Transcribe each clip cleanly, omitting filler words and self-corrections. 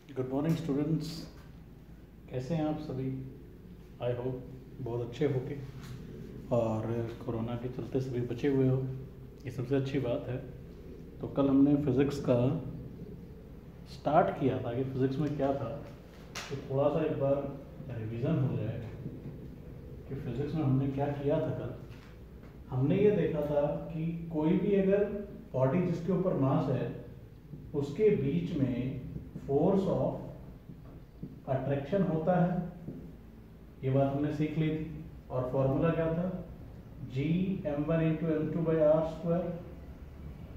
Good morning students. कैसे हैं आप सभी? आई होप बहुत अच्छे होके और कोरोना के चलते सभी बचे हुए हो, ये सबसे अच्छी बात है। तो कल हमने फिज़िक्स का स्टार्ट किया था कि फ़िज़िक्स में क्या था, तो थोड़ा सा एक बार रिवीजन हो जाए कि फ़िज़िक्स में हमने क्या किया था। कल हमने ये देखा था कि कोई भी अगर बॉडी जिसके ऊपर मास है उसके बीच में फोर्स ऑफ अट्रैक्शन होता है, ये बात हमने सीख ली थी। और फॉर्मूला क्या था? जी m1 इंटू m2/r²।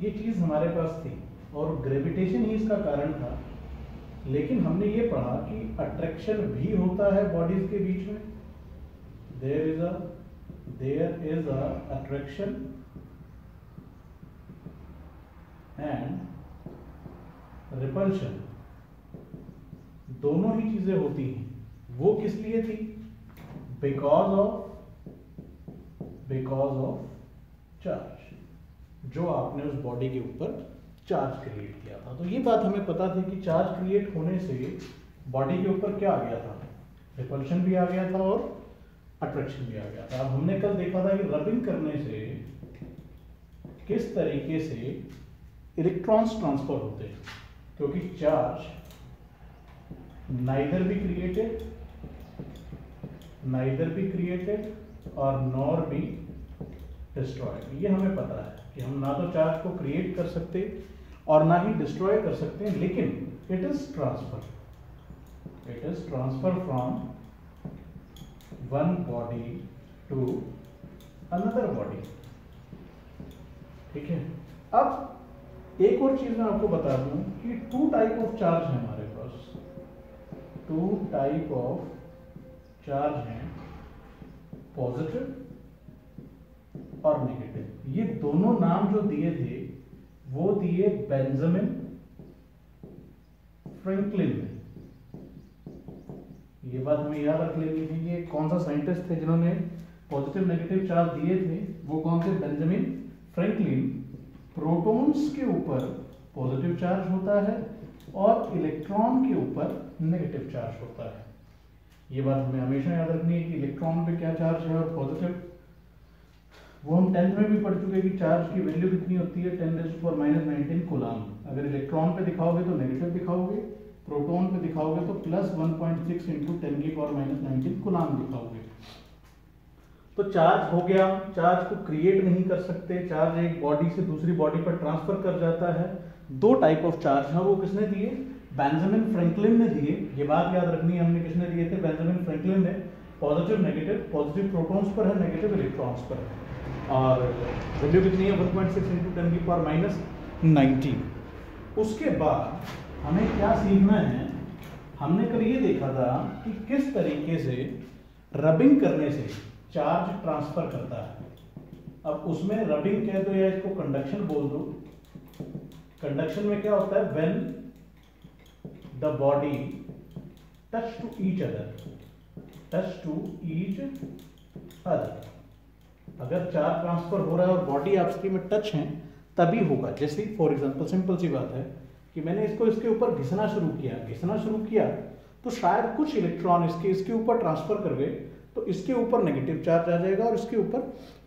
ये चीज़ हमारे पास थी और ग्रेविटेशन ही इसका कारण था। लेकिन हमने ये पढ़ा कि अट्रैक्शन भी होता है बॉडीज के बीच में। There is a attraction and repulsion, दोनों ही चीजें होती हैं। वो किस लिए थी? बिकॉज ऑफ चार्ज, जो आपने उस बॉडी के ऊपर चार्ज क्रिएट किया था। तो ये बात हमें पता थी कि चार्ज क्रिएट होने से बॉडी के ऊपर क्या आ गया था? रिपल्शन भी आ गया था और अट्रैक्शन भी आ गया था। अब हमने कल देखा था कि रबिंग करने से किस तरीके से इलेक्ट्रॉन्स ट्रांसफर होते हैं, क्योंकि चार्ज नाइदर बी क्रिएटेड और नॉर बी डिस्ट्रॉयड। ये हमें पता है कि हम ना तो चार्ज को क्रिएट कर सकते और ना ही डिस्ट्रॉय कर सकते हैं, लेकिन it is transfer from one body to another body. ठीक है। अब एक और चीज मैं आपको बता दूं कि टू टाइप ऑफ चार्ज है हमारे पास। टू टाइप ऑफ चार्ज हैं, पॉजिटिव और नेगेटिव। ये दोनों नाम जो दिए थे वो दिए बेंजामिन फ्रैंकलिन ने। ये बात हमें याद रख लेनी थी कि कौन सा साइंटिस्ट थे जिन्होंने पॉजिटिव नेगेटिव चार्ज दिए थे। वो कौन थे? Benjamin Franklin. प्रोटॉन्स के ऊपर पॉजिटिव चार्ज होता है और इलेक्ट्रॉन के ऊपर नेगेटिव चार्ज होता है। ये बात हमें हमेशा याद रखनी है कि इलेक्ट्रॉन पे क्या चार्ज है और पॉजिटिव। वो हम 10th में भी पढ़ चुके हैं कि चार्ज की वैल्यू कितनी होती है? 10⁻⁻19 कूलम। अगर इलेक्ट्रॉन पे दिखाओगे तो नेगेटिव दिखाओगे, प्रोटॉन पे दिखाओगे तो +1.6 इंटू 10⁻⁻19 कूलम दिखाओगे। तो चार्ज हो गया, चार्ज को क्रिएट नहीं कर सकते, चार्ज एक बॉडी से दूसरी बॉडी पर ट्रांसफर कर जाता है। दो टाइप ऑफ चार्ज है, वो किसने दिए? बेंजामिन फ्रैंकलिन ने दिए। ये बात याद रखनी है हमने, किसने दिए थे? बेंजामिन फ्रैंकलिन ने। पॉजिटिव नेगेटिव, पॉजिटिव प्रोटॉन्स पर है, नेगेटिव इलेक्ट्रॉन्स पर है। और वैल्यू कितनी है? 1.6 इंटू 10⁻⁻19। उसके बाद हमें क्या सीखना है? हमने कल ये देखा था कि किस तरीके से रबिंग करने से चार्ज ट्रांसफर करता है। अब उसमें रबिंग कह दो या इसको कंडक्शन बोल दो। कंडक्शन में क्या होता है? When the body touch to each other. अगर चार्ज ट्रांसफर हो रहा है और बॉडी आपस में टच है तभी होगा। जैसे फॉर एग्जांपल सिंपल सी बात है कि मैंने इसको इसके ऊपर घिसना शुरू किया तो शायद कुछ इलेक्ट्रॉन इसके ऊपर ट्रांसफर कर गए, तो इसके ऊपर नेगेटिव चार्ज आ जाएगा और इसके ऊपर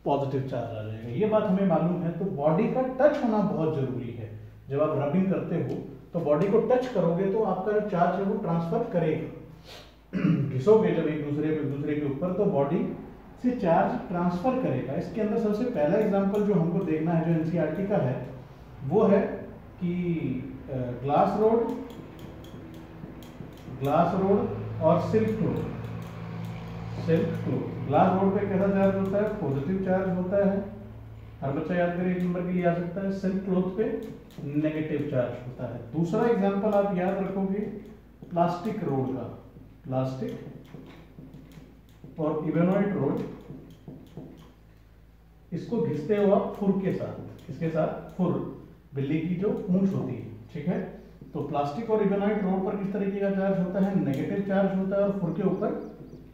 पॉजिटिव चार्ज आ जाएगा। ये बात हमें मालूम है। तो बॉडी का टच होना बहुत जरूरी है। जब आप रबिंग करते हो तो बॉडी को टच करोगे तो आपका जो चार्ज है वो ट्रांसफर करेगा। घिसोगे जब एक दूसरे के ऊपर तो बॉडी से चार्ज ट्रांसफर करेगा। इसके अंदर सबसे पहला एग्जांपल जो हमको देखना है, जो एनसीईआरटी का है, वो है कि ग्लास रोड और सिल्क क्लोथ। ग्लास रोड पे कैसा चार्ज होता है? पॉजिटिव चार्ज होता है। हर बच्चा याद करे, एक नंबर के लिए आ सकता है। सिल्क क्लोथ पे नेगेटिव चार्ज होता है। दूसरा एग्जांपल आप याद रखोगे प्लास्टिक रोड का। प्लास्टिक और इवेनॉइड रोड, इसको घिसते हो आप फुर के साथ। किसके साथ? फुर, बिल्ली की जो पूंछ होती है। ठीक है। तो प्लास्टिक और इवेनॉइड रोड पर किस तरीके का चार्ज होता है? नेगेटिव चार्ज होता है और फुर के ऊपर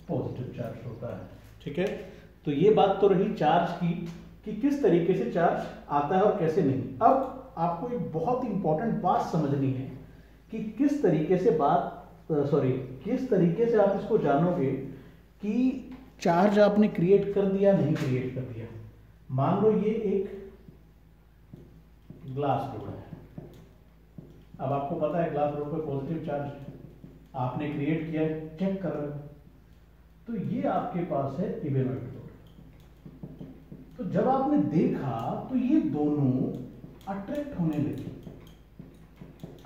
पॉजिटिव चार्ज होता है। ठीक है। तो ये बात तो रही चार्ज की कि किस तरीके से चार्ज आता है और कैसे नहीं। अब आपको एक बहुत इंपॉर्टेंट बात समझनी है कि किस तरीके से किस तरीके से आप इसको जानोगे कि चार्ज आपने क्रिएट कर दिया नहीं क्रिएट कर दिया। मान लो ये एक ग्लास रोड है, अब आपको पता है ग्लास रोड पे पॉजिटिव चार्ज आपने क्रिएट किया, चेक कर रहे हो, तो ये आपके पास है इवेनॉइड रोड। तो जब आपने देखा तो ये दोनों अट्रैक्ट होने लगे,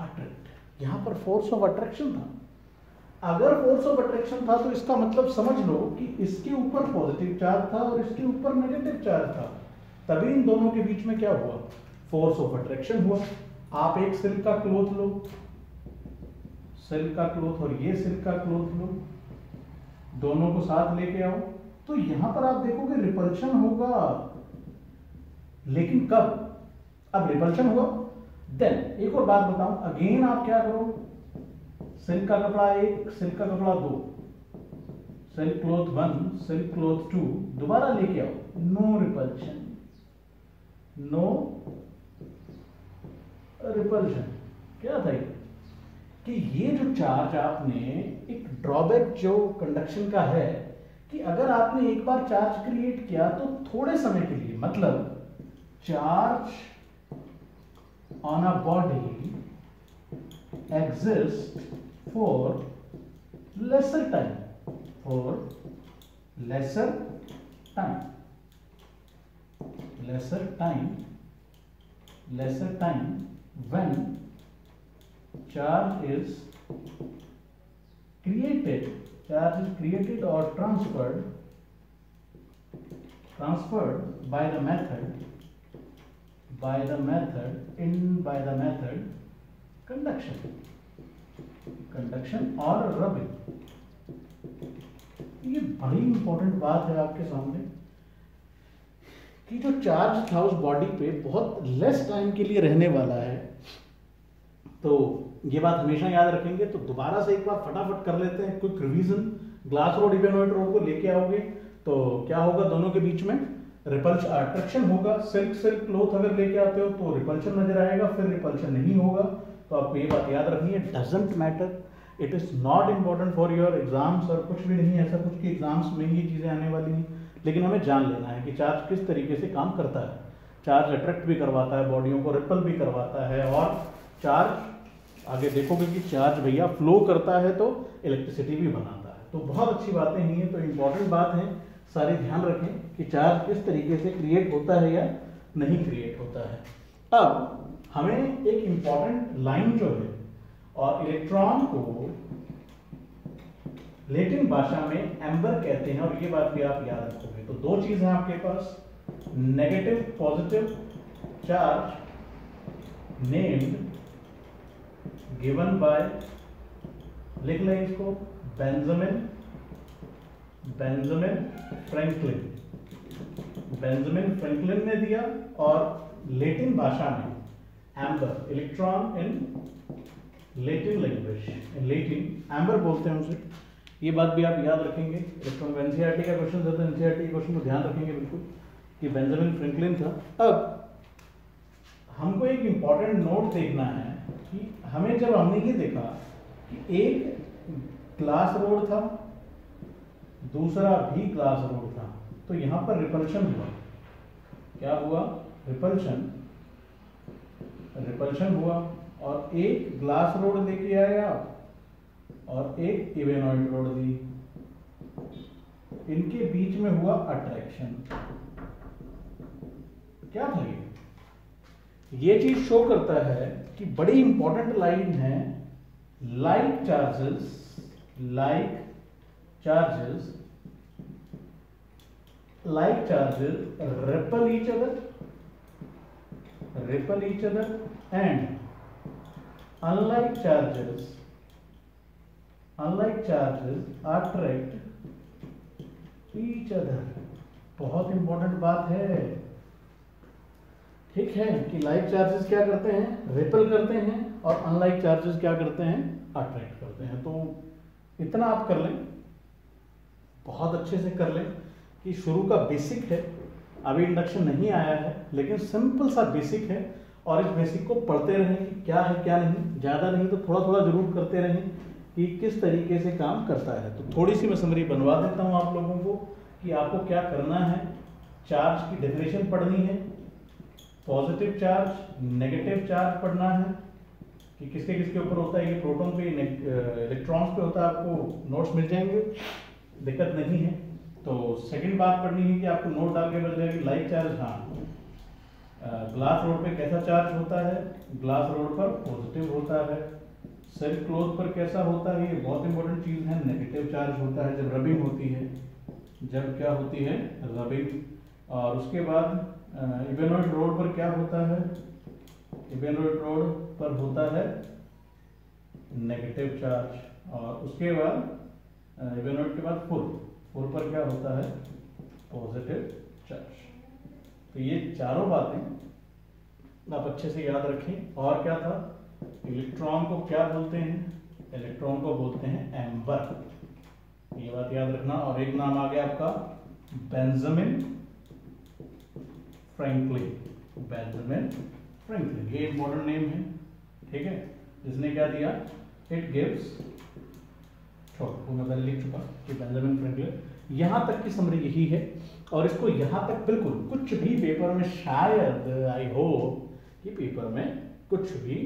अट्रैक्ट, यहां पर फोर्स ऑफ अट्रैक्शन था। अगर फोर्स ऑफ अट्रैक्शन था तो इसका मतलब समझ लो कि इसके ऊपर पॉजिटिव चार्ज था और इसके ऊपर नेगेटिव चार्ज था, तभी इन दोनों के बीच में क्या हुआ, फोर्स ऑफ अट्रैक्शन हुआ। आप एक सिल्क का क्लॉथ लो, सिल्क का क्लॉथ और ये सिल्क का क्लॉथ लो, दोनों को साथ लेके आओ, तो यहां पर आप देखोगे रिपल्शन होगा, लेकिन कब, अब रिपल्शन हुआ। देन एक और बात बताऊं, अगेन आप क्या करो, सिल्क का कपड़ा 1, सिल्क का कपड़ा 2, सिल्क क्लॉथ 1, सिल्क क्लॉथ 2, दोबारा लेके आओ, नो रिपल्शन, नो रिपल्शन। क्या था ये कि ये जो चार्ज आपने, एक ड्रॉबैक जो कंडक्शन का है कि अगर आपने एक बार चार्ज क्रिएट किया तो थोड़े समय के लिए, मतलब charge on a body exists for lesser time, for lesser time, lesser time, lesser time when charge is created or transferred by the method conduction or rubbing। ये बड़ी इंपॉर्टेंट बात है आपके सामने कि जो चार्ज था उस बॉडी पे बहुत लेस टाइम के लिए रहने वाला है। तो ये बात हमेशा याद रखेंगे। तो दोबारा से एक बार फटाफट कर लेते हैं quick revision. Glass rod ebonite rod को लेके आओगे तो क्या होगा, दोनों के बीच में रिपल्शन अट्रैक्शन होगा। सिल्क क्लॉथ अगर लेके आते हो तो रिपल्शन नजर आएगा, फिर रिपल्शन नहीं होगा। तो आपको ये बात याद रखनी है, doesn't matter, it is not important for your exams, और कुछ भी नहीं है ऐसा कुछ कि एग्जाम्स में ये चीजें आने वाली नहीं, लेकिन हमें जान लेना है कि चार्ज किस तरीके से काम करता है। चार्ज अट्रैक्ट भी करवाता है, बॉडियों को रिपल भी करवाता है, और चार्ज आगे देखोगे कि चार्ज भैया फ्लो करता है तो इलेक्ट्रिसिटी भी बनाता है। तो बहुत अच्छी बातें ही हैं, तो इम्पॉर्टेंट बात है, सारी ध्यान रखें कि चार्ज किस तरीके से क्रिएट होता है या नहीं क्रिएट होता है। अब हमें एक इंपॉर्टेंट लाइन जो है, और इलेक्ट्रॉन को लैटिन भाषा में एम्बर कहते हैं, और ये बात भी आप याद रखोगे। तो दो चीज है आपके पास, negative positive charge named given by, लिख लें इसको, बेंजामिन फ्रैंकलिन ने दिया, और लैटिन भाषा में amber, electron in Latin language, in Latin amber बोलते हैं उसे। ये बात भी आप याद रखेंगे। इलेक्ट्रॉन एनसीईआरटी का क्वेश्चन था तो एनसीईआरटी के क्वेश्चन को ध्यान रखेंगे बिल्कुल कि बेंजामिन फ्रैंकलिन था। अब हमको एक इंपॉर्टेंट नोट देखना है कि हमें, जब हमने ये देखा कि एक ग्लास रोड था, दूसरा भी ग्लास रोड था, तो यहां पर रिपल्शन हुआ। क्या हुआ? रिपल्शन हुआ, और एक ग्लास रोड लेके आया और एक इवेनॉइड रोड दी, इनके बीच में हुआ अट्रैक्शन। क्या था ये चीज शो करता है कि बड़ी इंपॉर्टेंट लाइन है, like charges repel each other and unlike charges attract each other। बहुत इंपॉर्टेंट बात है, ठीक है, कि लाइक चार्जेस क्या करते हैं, रिपल करते हैं, और अनलाइक चार्जेस क्या करते हैं, अट्रैक्ट करते हैं। तो इतना आप कर लें, बहुत अच्छे से कर लें कि शुरू का बेसिक है, अभी इंडक्शन नहीं आया है, लेकिन सिंपल सा बेसिक है, और इस बेसिक को पढ़ते रहें कि क्या है क्या नहीं, ज़्यादा नहीं तो थोड़ा थोड़ा जरूर करते रहें कि किस तरीके से काम करता है। तो थोड़ी सी मैं समरी बनवा देता हूँ आप लोगों को कि आपको क्या करना है। चार्ज की डेफिनेशन पढ़नी है, पॉजिटिव चार्ज नेगेटिव चार्ज पढ़ना है कि किसके किसके ऊपर होता है, ये प्रोटॉन पे इलेक्ट्रॉन्स पे होता है। आपको नोट्स मिल जाएंगे, दिक्कत नहीं है। तो सेकंड बात पढ़नी है कि आपको नोट डाल के बता देगा कि लाइक चार्ज, हाँ ग्लास रोड पे कैसा चार्ज होता है, ग्लास रोड पर पॉजिटिव होता है। सेल क्लोज पर कैसा होता है, ये बहुत इंपॉर्टेंट चीज है, नेगेटिव चार्ज होता है जब रबिंग होती है, जब क्या होती है रबिंग। और उसके बाद इवेनॉइड रोड पर क्या होता है, इवेनॉइड रोड पर होता है नेगेटिव चार्ज। और उसके बाद इवेनॉइड के बाद फुल पर क्या होता है पॉजिटिव चार्ज। तो ये चारों बातें आप अच्छे से याद रखें। और क्या था, इलेक्ट्रॉन को क्या बोलते हैं, इलेक्ट्रॉन को बोलते हैं एम्बर, ये बात याद रखना। और एक नाम आ गया आपका बेंजामिन फ्रैंकलिन, बेंजामिन फ्रैंकलिन, ये इंपॉर्टेंट नेम है, ठीक है, जिसने क्या दिया, इट गिव्स, छोड़ मैं पहले लिख चुका कि बेंजामिन फ्रैंकलिन। यहां तक की समरी यही है। और इसको यहां तक बिल्कुल कुछ भी पेपर में, शायद आई होप कि पेपर में कुछ भी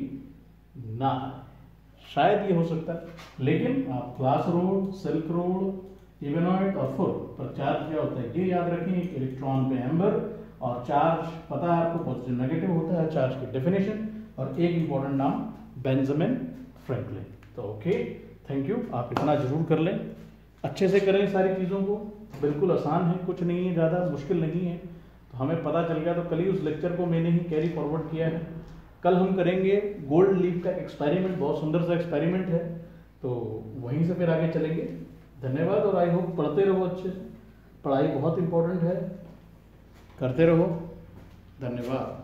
ना, शायद ये हो सकता है, लेकिन आप ग्लास रोड, सिल्क रोड, इवेनॉइड और फुल पर चार्ज क्या होता है ये याद रखें। एक इलेक्ट्रॉन पे एम्बर, और चार्ज पता है आपको पॉजिटिव नेगेटिव होता है, चार्ज की डेफिनेशन, और एक इंपॉर्टेंट नाम बेंजामिन फ्रैंकलिन। तो ओके, थैंक यू। आप इतना जरूर कर लें, अच्छे से करें सारी चीज़ों को, बिल्कुल आसान है, कुछ नहीं है, ज़्यादा मुश्किल नहीं है। तो हमें पता चल गया, तो कल ही उस लेक्चर को मैंने ही कैरी फॉरवर्ड किया है। कल हम करेंगे गोल्ड लीफ का एक्सपेरिमेंट, बहुत सुंदर सा एक्सपेरिमेंट है, तो वहीं से फिर आगे चलेंगे। धन्यवाद, और आई होप पढ़ते रहो अच्छे से, पढ़ाई बहुत इंपॉर्टेंट है, करते रहो। धन्यवाद।